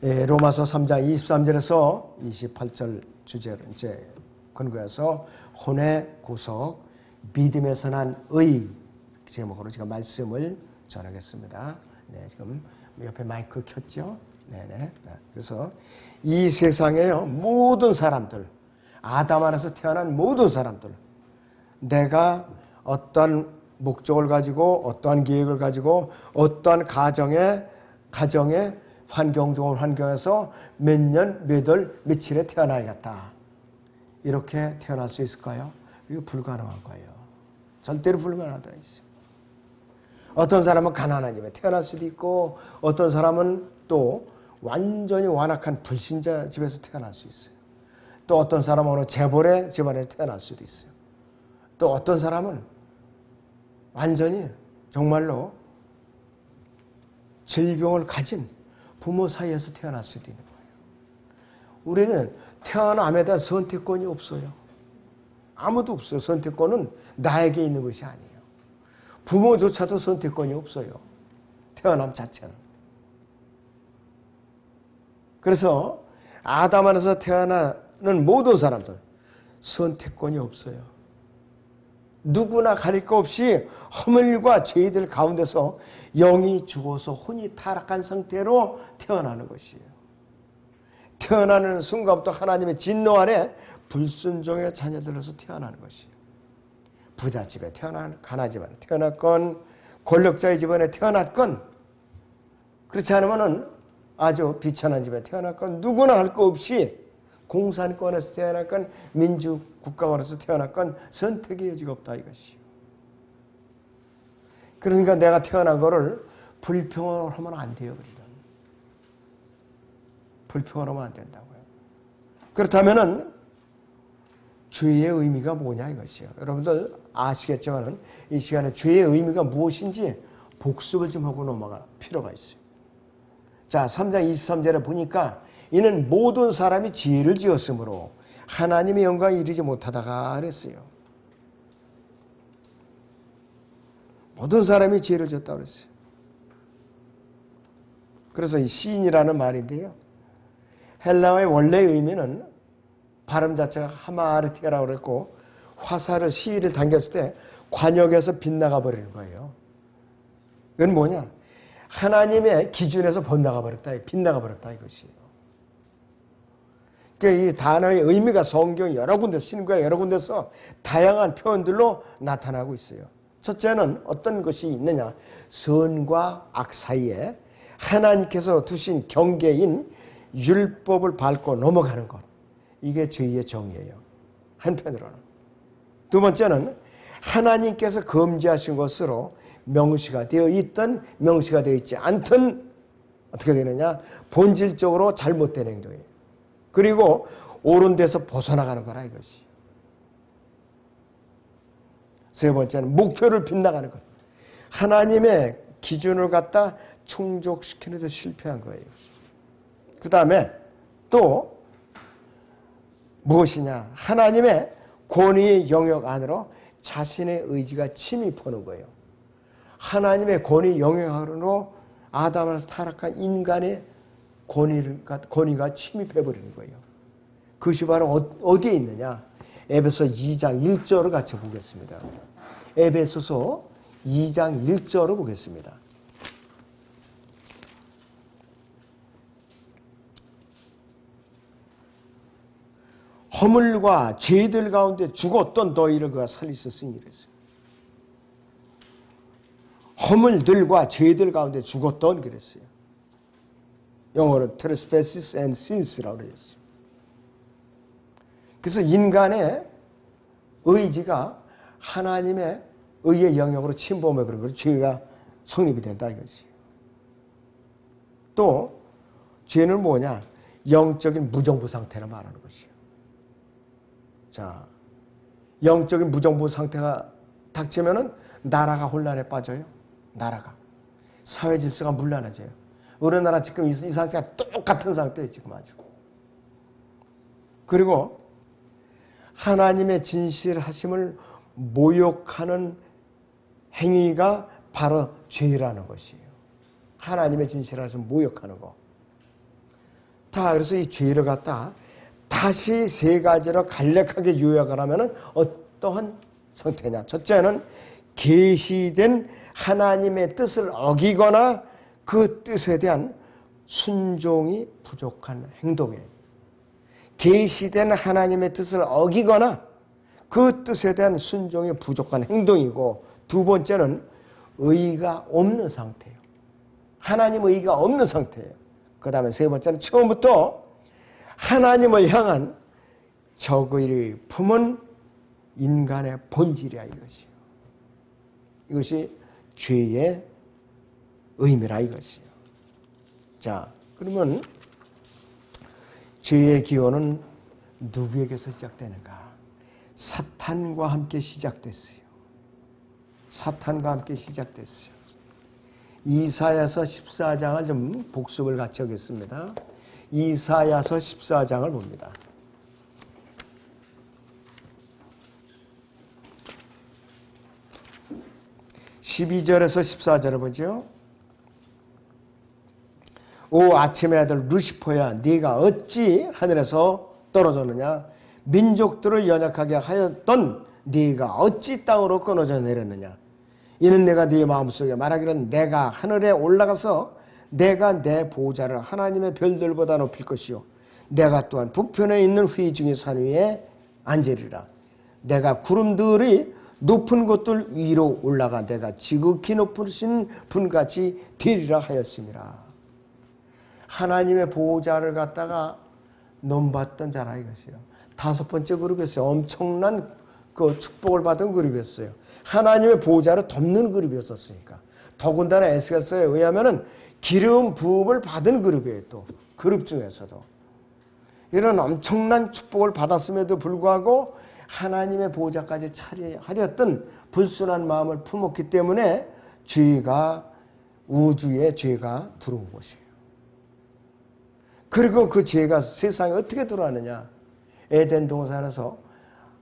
로마서 3장 23절에서 28절 주제를 이제 근거해서 혼의 구속, 믿음에서 난 의 제목으로 제가 말씀을 전하겠습니다. 네, 지금 옆에 마이크 켰죠? 네네. 그래서 이 세상의 모든 사람들, 아담 안에서 태어난 모든 사람들, 내가 어떤 목적을 가지고 어떠한 계획을 가지고 어떠한 가정에 환경 좋은 환경에서 몇 년, 몇 월, 며칠에 태어나야겠다. 이렇게 태어날 수 있을까요? 이거 불가능한 거예요. 절대로 불가능하다. 어떤 사람은 가난한 집에 태어날 수도 있고 어떤 사람은 또 완전히 완악한 불신자 집에서 태어날 수 있어요. 또 어떤 사람은 어느 재벌의 집안에서 태어날 수도 있어요. 또 어떤 사람은 완전히 정말로 질병을 가진 부모 사이에서 태어날 수도 있는 거예요. 우리는 태어남에 대한 선택권이 없어요. 아무도 없어요. 선택권은 나에게 있는 것이 아니에요. 부모조차도 선택권이 없어요. 태어남 자체는. 그래서 아담 안에서 태어나는 모든 사람들 선택권이 없어요. 누구나 가릴 거 없이 허물과 죄들 가운데서 영이 죽어서 혼이 타락한 상태로 태어나는 것이에요. 태어나는 순간부터 하나님의 진노 아래 불순종의 자녀들로서 태어나는 것이에요. 부자 집에 태어난 가나 집안에 태어났건 권력자의 집안에 태어났건 그렇지 않으면은 아주 비천한 집에 태어났건 누구나 할 거 없이 공산권에서 태어났건 민주국가권에서 태어났건 선택의 여지가 없다 이것이요. 그러니까 내가 태어난 거를 불평을 하면 안 돼요. 우리는. 불평을 하면 안 된다고요. 그렇다면은 죄의 의미가 뭐냐 이것이요. 여러분들 아시겠지만 이 시간에 죄의 의미가 무엇인지 복습을 좀 하고 넘어갈 필요가 있어요. 자, 3장 23절에 보니까 이는 모든 사람이 죄를 지었으므로 하나님의 영광에 이르지 못하다가 그랬어요. 모든 사람이 죄를 지었다고 그랬어요. 그래서 이 시인이라는 말인데요. 헬라어의 원래 의미는 발음 자체가 하마르티아라고 그랬고 화살을 시위를 당겼을 때 관역에서 빗나가 버리는 거예요. 이건 뭐냐? 하나님의 기준에서 빗나가 버렸다 이것이에요. 그러니까 이 단어의 의미가 성경 여러 군데 신구약 여러 군데서 다양한 표현들로 나타나고 있어요. 첫째는 어떤 것이 있느냐? 선과 악 사이에 하나님께서 두신 경계인 율법을 밟고 넘어가는 것. 이게 죄의 정의예요. 한편으로는. 두 번째는 하나님께서 금지하신 것으로 명시가 되어 있든 명시가 되어 있지 않든 어떻게 되느냐? 본질적으로 잘못된 행동이에요. 그리고 옳은 데서 벗어나가는 거라 이것이. 세 번째는 목표를 빗나가는 것. 하나님의 기준을 갖다 충족시키는 데 실패한 거예요. 그 다음에 또 무엇이냐? 하나님의 권위의 영역 안으로 자신의 의지가 침입하는 거예요. 하나님의 권위 영역 안으로 아담에서 타락한 인간의 권위가 침입해버리는 거예요. 그것이 바로 어디에 있느냐? 에베소 2장 1절을 같이 보겠습니다. 에베소서 2장 1절을 보겠습니다. 허물과 죄들 가운데 죽었던 너희를 그가 살리셨으니 이랬어요. 허물들과 죄들 가운데 죽었던 그랬어요. 영어로 trespasses and sins라고 그랬어요. 그래서 인간의 의지가 하나님의 의의 영역으로 침범해버린 거로 죄가 성립이 된다 이것이에요. 또 죄는 뭐냐? 영적인 무정부 상태를 말하는 것이에요. 자, 영적인 무정부 상태가 닥치면은 나라가 혼란에 빠져요. 나라가. 사회 질서가 문란해져요. 우리나라 지금 이 상태가 똑같은 상태예요. 지금 아주. 그리고 하나님의 진실하심을 모욕하는 행위가 바로 죄라는 것이에요. 하나님의 진실하심을 모욕하는 거. 자, 그래서 이 죄를 갖다 다시 세 가지로 간략하게 요약을 하면은 어떠한 상태냐. 첫째는 계시된 하나님의 뜻을 어기거나 그 뜻에 대한 순종이 부족한 행동이에요. 계시된 하나님의 뜻을 어기거나 그 뜻에 대한 순종이 부족한 행동이고, 두 번째는 의의가 없는 상태예요. 하나님 의의가 없는 상태예요. 그 다음에 세 번째는 처음부터 하나님을 향한 적의를 품은 인간의 본질이야, 이것이요. 이것이 죄의 의미라, 이것이요. 자, 그러면 죄의 기원은 누구에게서 시작되는가? 사탄과 함께 시작됐어요. 사탄과 함께 시작됐어요. 이사야서 14장을 좀 복습을 같이 하겠습니다. 이사야서 14장을 봅니다. 12절에서 14절을 보죠. 오 아침의 아들 루시퍼야, 네가 어찌 하늘에서 떨어졌느냐? 민족들을 연약하게 하였던 네가 어찌 땅으로 끊어져 내렸느냐? 이는 내가 네 마음속에 말하기를 내가 하늘에 올라가서 내가 내 보좌를 하나님의 별들보다 높일 것이요 내가 또한 북편에 있는 회중의 산 위에 앉으리라. 내가 구름들이 높은 곳들 위로 올라가 내가 지극히 높으신 분같이 되리라 하였습니다. 하나님의 보좌를 갖다가 넘봤던 자라 이것이요. 다섯 번째 그룹이었어요. 엄청난 그 축복을 받은 그룹이었어요. 하나님의 보좌를 덮는 그룹이었으니까. 더군다나 에스겔서에 의하면은 기름 부음을 받은 그룹이에요. 또 그룹 중에서도 이런 엄청난 축복을 받았음에도 불구하고 하나님의 보좌까지 차리하렸던 불순한 마음을 품었기 때문에 죄가, 우주에 죄가 들어온 것이에요. 그리고 그 죄가 세상에 어떻게 들어왔느냐? 에덴 동산에서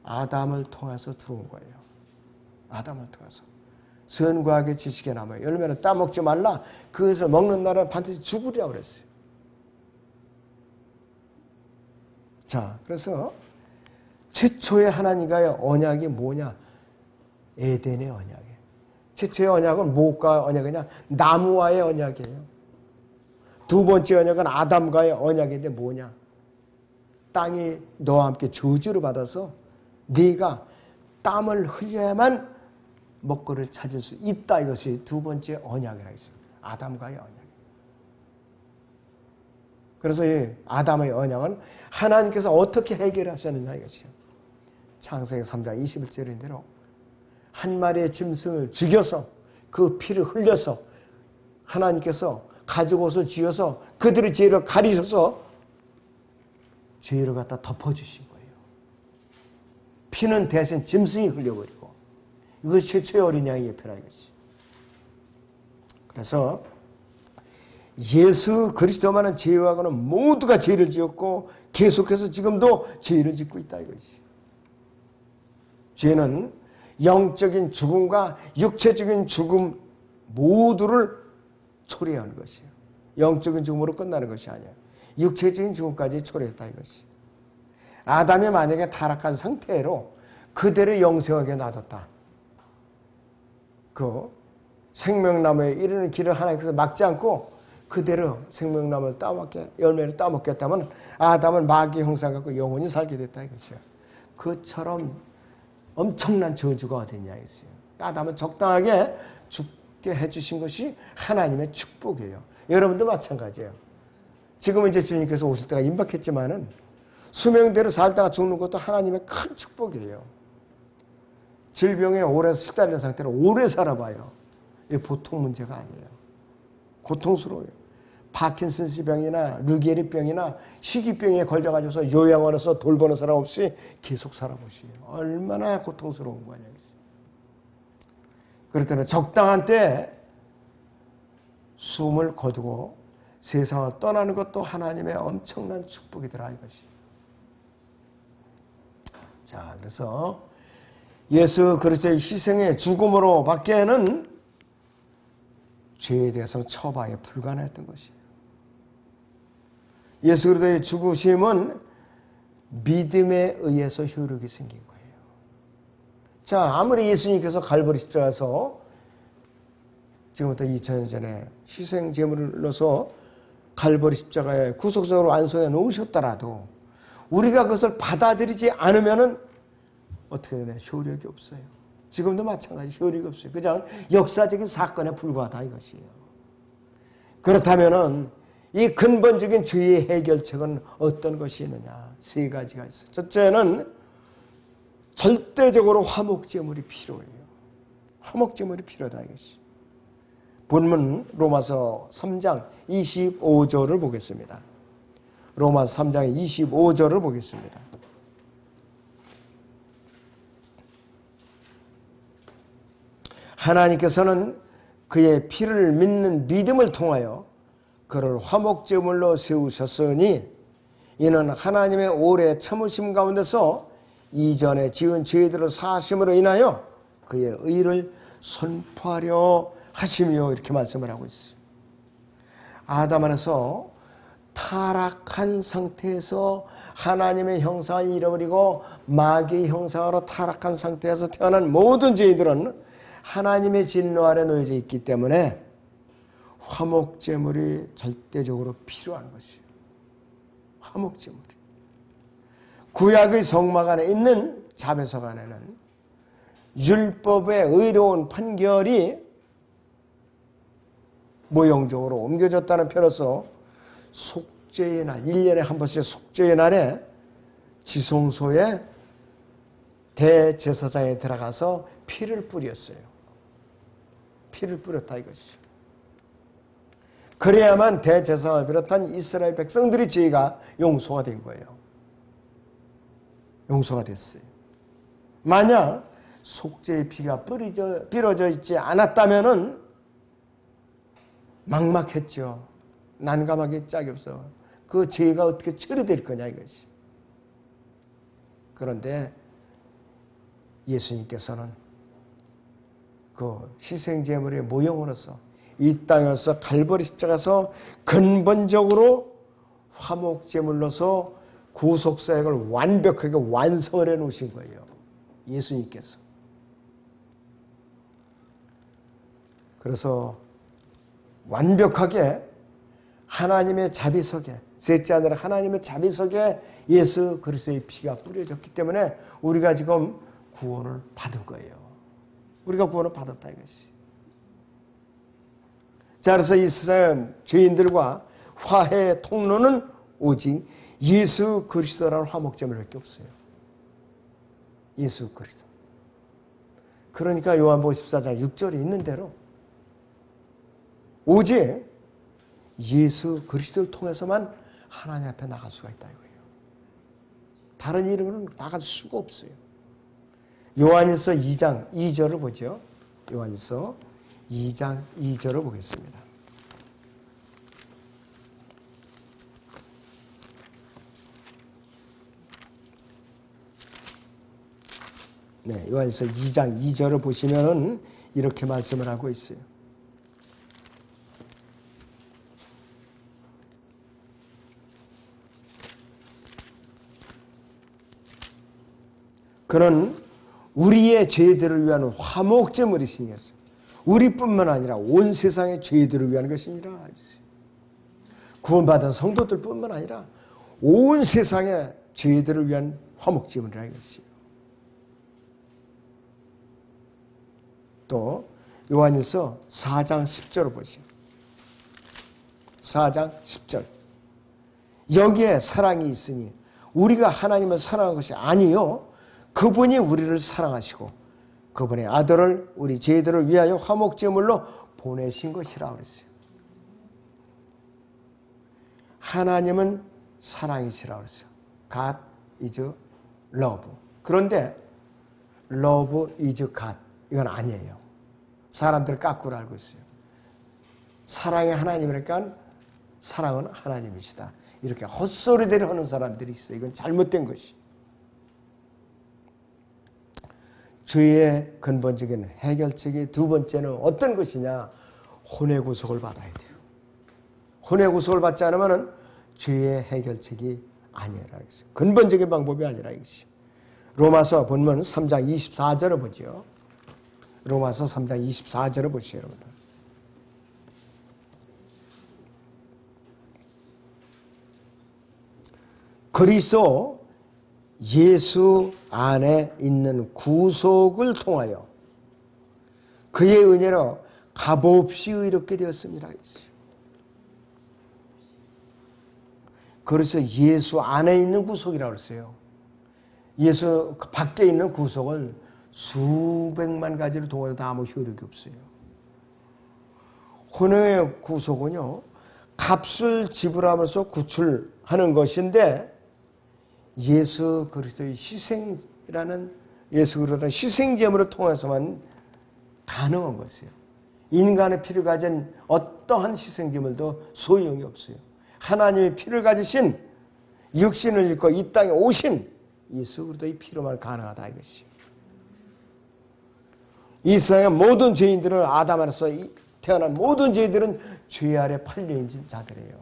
아담을 통해서 들어온 거예요. 아담을 통해서. 선과 악의 지식의 나무 열매는 따먹지 말라. 그것을 먹는 날은 반드시 죽으리라고 그랬어요. 자, 그래서 최초의 하나님과의 언약이 뭐냐? 에덴의 언약이에요. 최초의 언약은 무엇과 언약이냐? 나무와의 언약이에요. 두 번째 언약은 아담과의 언약인데 뭐냐? 땅이 너와 함께 저주를 받아서 네가 땀을 흘려야만 먹거리를 찾을 수 있다. 이것이 두 번째 언약이라고 했어요. 아담과의 언약. 그래서 이 아담의 언약은 하나님께서 어떻게 해결하셨느냐 이것이요. 창세기 3장 21절인 대로 한 마리의 짐승을 죽여서 그 피를 흘려서 하나님께서 가죽 옷을 지어서 그들의 죄를 가리셔서 죄를 갖다 덮어주신 거예요. 피는 대신 짐승이 흘려버리고 이것이 최초의 어린 양의 예표라 이것이. 그래서 예수 그리스도만은 제외하고는 모두가 죄를 지었고 계속해서 지금도 죄를 짓고 있다 이것이. 죄는 영적인 죽음과 육체적인 죽음 모두를 초래하는 것이에요. 영적인 죽음으로 끝나는 것이 아니야. 육체적인 죽음까지 초래했다 이것이. 아담이 만약에 타락한 상태로 그대로 영생하게 놔뒀다. 그 생명나무에 이르는 길을 하나님께서 막지 않고 그대로 생명나무를 따먹게 열매를 따먹겠다면 아담은 마귀의 형상 갖고 영원히 살게 됐다 이것이야. 그처럼 엄청난 저주가 어딨냐 이것이에요. 아담은 적당하게 죽게 해주신 것이 하나님의 축복이에요. 여러분도 마찬가지예요. 지금 이제 주님께서 오실 때가 임박했지만은 수명대로 살다가 죽는 것도 하나님의 큰 축복이에요. 질병에 오래 시달리는 상태로 오래 살아봐요. 이게 보통 문제가 아니에요. 고통스러워요. 파킨슨스 병이나 르게리 병이나 희귀병에 걸려가지고서 요양원에서 돌보는 사람 없이 계속 살아보시요. 얼마나 고통스러운 거냐. 그럴 때는 적당한 때 숨을 거두고 세상을 떠나는 것도 하나님의 엄청난 축복이더라 이것이. 자, 그래서 예수 그리스도의 희생의 죽음으로 밖에는 죄에 대해서는 처방에 불가능했던 것이에요. 예수 그리스도의 죽으심은 믿음에 의해서 효력이 생긴 거예요. 자, 아무리 예수님께서 갈보리 십자가에서 지금부터 2000년 전에 희생 제물을 넣어서 갈보리 십자가에 구속적으로 완성해 놓으셨더라도 우리가 그것을 받아들이지 않으면은 어떻게 되나요? 효력이 없어요. 지금도 마찬가지 효력이 없어요. 그냥 역사적인 사건에 불과하다 이것이에요. 그렇다면은 이 근본적인 죄의 해결책은 어떤 것이 있느냐? 세 가지가 있어요. 첫째는 절대적으로 화목제물이 필요해요. 화목제물이 필요하다 이것이. 본문 로마서 3장 25절을 보겠습니다. 로마서 3장 25절을 보겠습니다. 하나님께서는 그의 피를 믿는 믿음을 통하여 그를 화목제물로 세우셨으니 이는 하나님의 오래 참으심 가운데서 이전에 지은 죄들을 사하심으로 인하여 그의 의를 선포하려 하시며 이렇게 말씀을 하고 있어요. 아담 안에서 타락한 상태에서 하나님의 형상을 잃어버리고 마귀의 형상으로 타락한 상태에서 태어난 모든 죄들은 하나님의 진노 아래 놓여져 있기 때문에 화목제물이 절대적으로 필요한 것이에요. 화목제물이. 구약의 성막 안에 있는 자배석 안에는 율법의 의로운 판결이 모형적으로 옮겨졌다는 편에서 속죄의 날, 1년에 한 번씩 속죄의 날에 지성소에 대제사장에 들어가서 피를 뿌렸어요. 피를 뿌렸다 이것이. 그래야만 대제사장을 비롯한 이스라엘 백성들의 죄가 용서가 된 거예요. 용서가 됐어요. 만약 속죄의 피가 뿌려져 있지 않았다면은 막막했죠. 난감하게 짝이 없어. 그 죄가 어떻게 처리될 거냐 이것이. 그런데 예수님께서는 그 희생제물의 모형으로서 이 땅에서 갈보리 십자가에서 근본적으로 화목제물로서 구속사역을 완벽하게 완성을 해 놓으신 거예요. 예수님께서. 그래서 완벽하게 하나님의 자비석에, 셋째 아니라 하나님의 자비석에 예수 그리스도의 피가 뿌려졌기 때문에 우리가 지금 구원을 받은 거예요. 우리가 구원을 받았다 이것이. 자, 그래서 이 세상 죄인들과 화해의 통로는 오직 예수 그리스도라는 화목제물밖에 없어요. 예수 그리스도. 그러니까 요한복음 14장 6절에 있는 대로 오직 예수 그리스도를 통해서만 하나님 앞에 나갈 수가 있다 이거예요. 다른 이름으로는 나갈 수가 없어요. 요한일서 2장 2절을 보죠. 요한일서 2장 2절을 보겠습니다. 네, 요한일서 2장 2절을 보시면은 이렇게 말씀을 하고 있어요. 그는 우리의 죄들을 위한 화목제물이시니라. 우리뿐만 아니라 온 세상의 죄들을 위한 것이니라. 구원받은 성도들뿐만 아니라 온 세상의 죄들을 위한 화목제물이라 이것이요. 또 요한일서 4장 10절을 보시죠. 4장 10절. 여기에 사랑이 있으니 우리가 하나님을 사랑한 것이 아니요 그분이 우리를 사랑하시고 그분의 아들을 우리 죄들을 위하여 화목제물로 보내신 것이라 그랬어요. 하나님은 사랑이시라 그랬어요. God is love. 그런데 love is God 이건 아니에요. 사람들 거꾸로 알고 있어요. 사랑이 하나님이니까 사랑은 하나님이시다. 이렇게 헛소리들을 하는 사람들이 있어요. 이건 잘못된 것이. 죄의 근본적인 해결책이 두 번째는 어떤 것이냐? 혼의 구속을 받아야 돼요. 혼의 구속을 받지 않으면 죄의 해결책이 아니라 이것이 근본적인 방법이 아니라 이것이. 로마서 본문 3장 24절을 보죠. 로마서 3장 24절을 보시죠, 여러분들. 그리스도 예수 안에 있는 구속을 통하여 그의 은혜로 값없이 의롭게 되었습니다. 그래서 예수 안에 있는 구속이라고 했어요. 예수 밖에 있는 구속은 수백만 가지를 동원해도 아무 효력이 없어요. 혼의 구속은요, 값을 지불하면서 구출하는 것인데 예수 그리스도의 희생이라는 예수 그리스도의 희생제물을 통해서만 가능한 것이에요. 인간의 피를 가진 어떠한 희생제물도 소용이 없어요. 하나님의 피를 가지신 육신을 입고 이 땅에 오신 예수 그리스도의 피로만 가능하다 이것이요. 이 세상의 모든 죄인들은 아담 안에서 태어난 모든 죄인들은 죄 아래 팔려있는 자들이에요.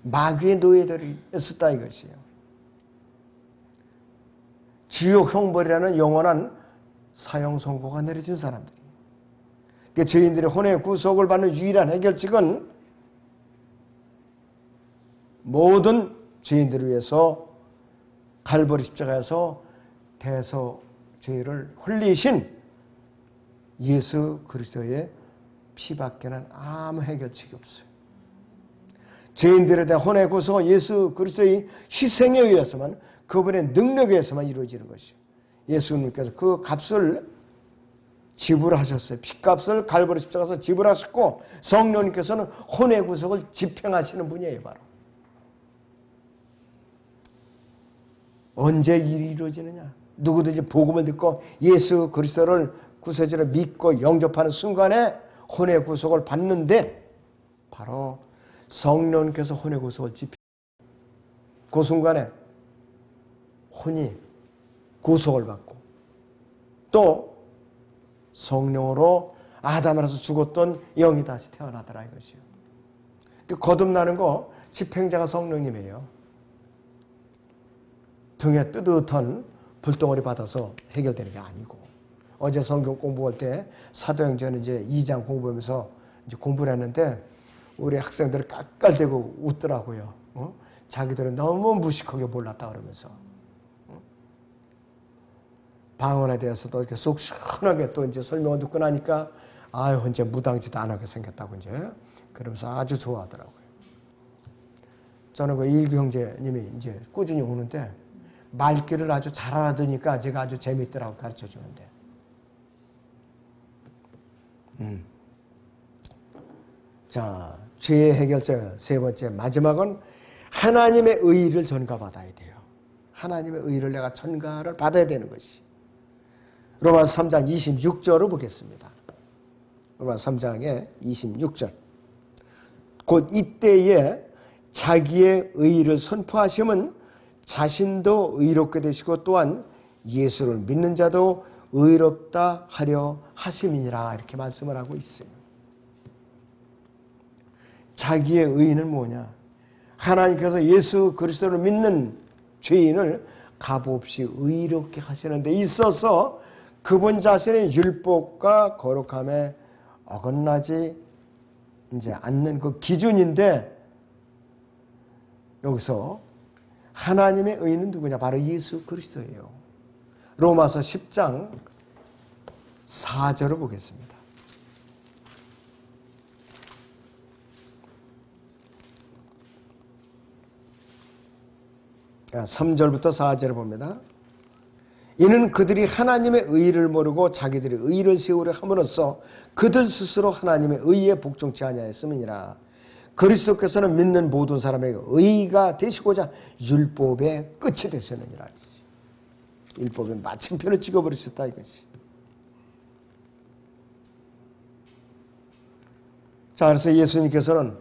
마귀의 노예들이었다 이것이에요. 지옥 형벌이라는 영원한 사형 선고가 내려진 사람들이. 그러니까 죄인들의 혼의 구속을 받는 유일한 해결책은 모든 죄인들을 위해서 갈보리 십자가에서 대서 죄를 흘리신 예수 그리스도의 피밖에는 아무 해결책이 없어요. 죄인들에 대한 혼의 구속은 예수 그리스도의 희생에 의해서만, 그분의 능력에 의해서만 이루어지는 것이에요. 예수님께서 그 값을 지불하셨어요. 핏값을 갈보리 십자가에서 지불하셨고 성령님께서는 혼의 구속을 집행하시는 분이에요. 바로. 언제 일이 이루어지느냐? 누구든지 복음을 듣고 예수 그리스도를 구세주로 믿고 영접하는 순간에 혼의 구속을 받는데 바로 성령님께서 혼의 구속을 집행. 그 순간에 혼이 구속을 받고 또 성령으로 아담에서 죽었던 영이 다시 태어나더라 이것이요. 거듭나는 거 집행자가 성령님이에요. 등에 뜨뜻한 불덩어리 받아서 해결되는 게 아니고, 어제 성경 공부할 때 사도행전 이제 2장 공부하면서 이제 공부를 했는데 우리 학생들이 깔깔대고 웃더라고요. 자기들은 너무 무식하게 몰랐다 그러면서. 방언에 대해서도 이렇게 속 시원하게 또 이제 설명을 듣고 나니까 아유, 이제 무당짓 안 하게 생겼다고 이제 그러면서 아주 좋아하더라고요. 저는 그 일규 형제님이 이제 꾸준히 오는데 말귀를 아주 잘 알아듣으니까 제가 아주 재밌더라고 가르쳐 주는데. 자, 죄의 해결책 세 번째 마지막은 하나님의 의를 전가받아야 돼요. 하나님의 의를 내가 전가를 받아야 되는 것이. 로마서 3장 26절을 보겠습니다. 로마서 3장의 26절. 곧 이때에 자기의 의를 선포하심은 자신도 의롭게 되시고 또한 예수를 믿는 자도 의롭다 하려 하심이니라 이렇게 말씀을 하고 있어요. 자기의 의는 뭐냐? 하나님께서 예수 그리스도를 믿는 죄인을 값없이 의롭게 하시는 데 있어서 그분 자신의 율법과 거룩함에 어긋나지 이제 않는 그 기준인데, 여기서 하나님의 의는 누구냐? 바로 예수 그리스도예요. 로마서 10장 4절을 보겠습니다. 자, 3절부터 4절을 봅니다. 이는 그들이 하나님의 의를 모르고 자기들의 의를 세우려 함으로써 그들 스스로 하나님의 의에 복종치 아니하였음이니라. 그리스도께서는 믿는 모든 사람에게 의가 되시고자 율법의 끝이 되셨느니라. 율법의 마침표를 찍어버리셨다 이것이. 자, 그래서 예수님께서는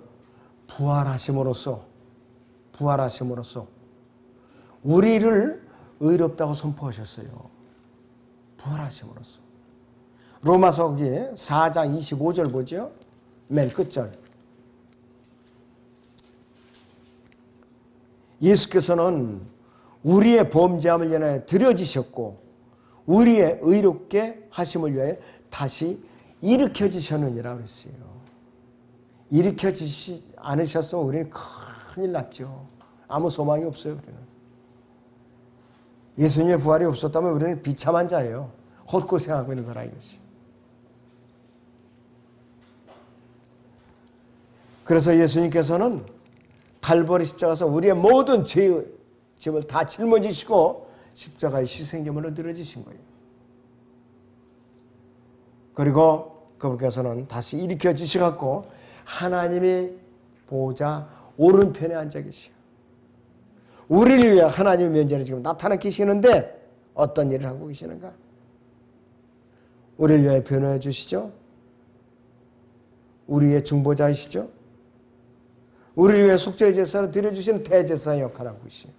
부활하심으로써 우리를 의롭다고 선포하셨어요. 부활하심으로써. 로마서 4장 25절 보죠. 맨 끝절. 예수께서는 우리의 범죄함을 인하여 들여지셨고 우리의 의롭게 하심을 위하여 다시 일으켜지셨느니라 그랬어요. 일으켜지지 않으셨으면 우리는 큰일 났죠. 아무 소망이 없어요. 우리는. 예수님의 부활이 없었다면 우리는 비참한 자예요. 헛고생하고 있는 거라 이것이. 그래서 예수님께서는 갈보리 십자가에서 우리의 모든 죄의 짐을 다 짊어지시고 십자가의 희생제물로 늘어지신 거예요. 그리고 그분께서는 다시 일으켜 주셔갖고 하나님의 보호자 오른편에 앉아 계셔요. 우리를 위해 하나님의 면전에 지금 나타나 계시는데 어떤 일을 하고 계시는가? 우리를 위해 변호해 주시죠. 우리의 중보자이시죠. 우리를 위해 속죄의 제사를 드려주시는 대제사의 역할을 하고 계시요.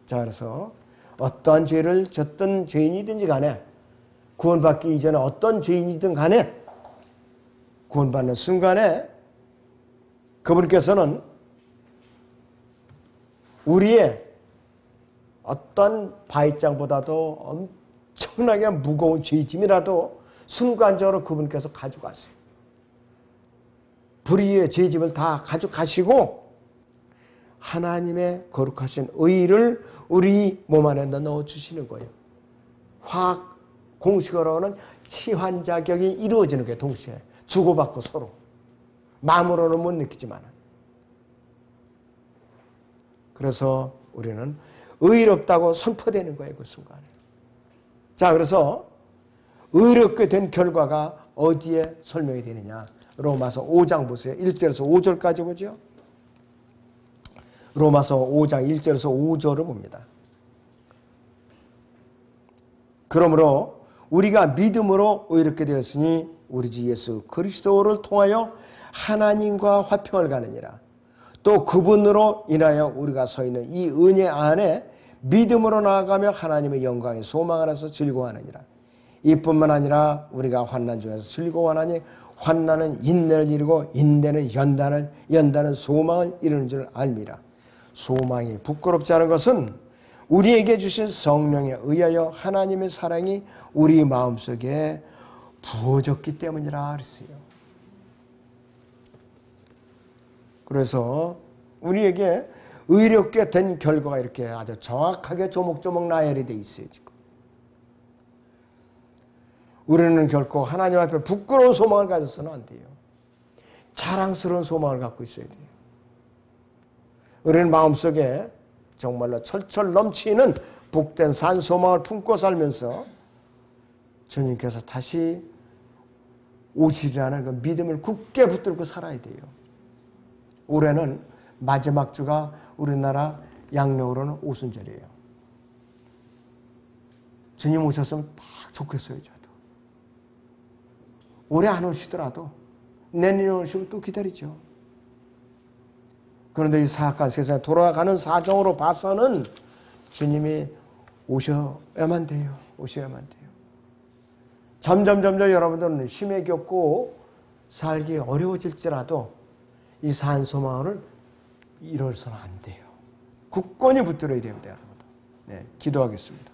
자, 그래서 어떠한 죄를 졌던 죄인이든지 간에 구원받기 이전에 어떤 죄인이든 간에 구원받는 순간에 그분께서는 우리의 어떤 바위장보다도 엄청나게 무거운 죄짐이라도 순간적으로 그분께서 가져가세요. 불의의 죄짐을 다 가져가시고 하나님의 거룩하신 의를 우리 몸 안에 넣어주시는 거예요. 화학 공식으로는 치환자격이 이루어지는 거예요. 동시에 주고받고 서로. 마음으로는 못 느끼지만. 그래서 우리는 의롭다고 선포되는 거예요. 그 순간에. 자, 그래서 의롭게 된 결과가 어디에 설명이 되느냐. 로마서 5장 보세요. 1절에서 5절까지 보죠. 로마서 5장 1절에서 5절을 봅니다. 그러므로 우리가 믿음으로 의롭게 되었으니 우리 주 예수 그리스도를 통하여 하나님과 화평을 가느니라. 또 그분으로 인하여 우리가 서 있는 이 은혜 안에 믿음으로 나아가며 하나님의 영광의 소망을 해서 즐거워하느니라. 이뿐만 아니라 우리가 환난 중에서 즐거워하나니 환난은 인내를 이루고 인내는 연단을, 연단은 소망을 이루는 줄 알미라. 소망이 부끄럽지 않은 것은 우리에게 주신 성령에 의하여 하나님의 사랑이 우리 마음속에 부어졌기 때문이라 그랬어요. 그래서 우리에게 의롭게 된 결과가 이렇게 아주 정확하게 조목조목 나열이 돼 있어요. 지금. 우리는 결코 하나님 앞에 부끄러운 소망을 가져서는 안 돼요. 자랑스러운 소망을 갖고 있어야 돼요. 우리는 마음속에 정말로 철철 넘치는 복된 산 소망을 품고 살면서 주님께서 다시 오시리라는 그 믿음을 굳게 붙들고 살아야 돼요. 올해는 마지막 주가 우리나라 양력으로는 오순절이에요. 주님 오셨으면 딱 좋겠어요. 저도. 올해 안 오시더라도 내년에 오시면 또 기다리죠. 그런데 이 사악한 세상에 돌아가는 사정으로 봐서는 주님이 오셔야만 돼요. 오셔야만 돼요. 점점 여러분들은 힘에 겪고 살기 어려워질지라도 이 산 소망을 잃어서는 안 돼요. 굳건히 붙들어야 됩니다. 여러분. 네, 기도하겠습니다.